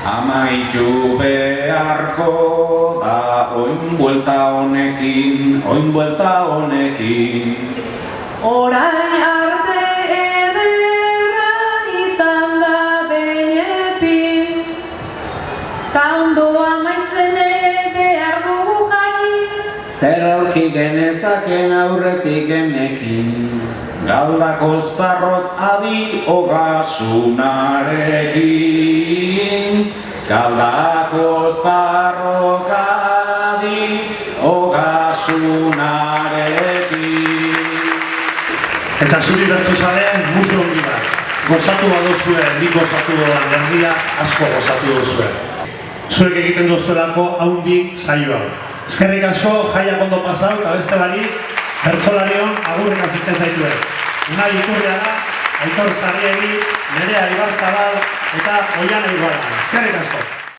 Amaitu beharko da oin buelta honekin. Orain arte ederra izan da benepin, ta ondo amaitzen ere behar dugu jakin. Zer aurki genezaken aurretik genekin. Galdako zarrot adi ogasunarekin. Galdako zarrok adi ogasunarekin. Eta zuri bertsozaleen musu ongi bat. Gozatu baduzue, nik gozatu doan erdia, asko gozatu duzue. Zuek egiten duzuelako haundi saioa. Eskerrik asko, jaiak ondo pasau, eta beste bari, bertsolarion agurrik asisten zaituen. Unai Iturriaga, Aitor Zarriegi, Nerea Ibarzabal eta Oiana Iguala. Eskerrik asko.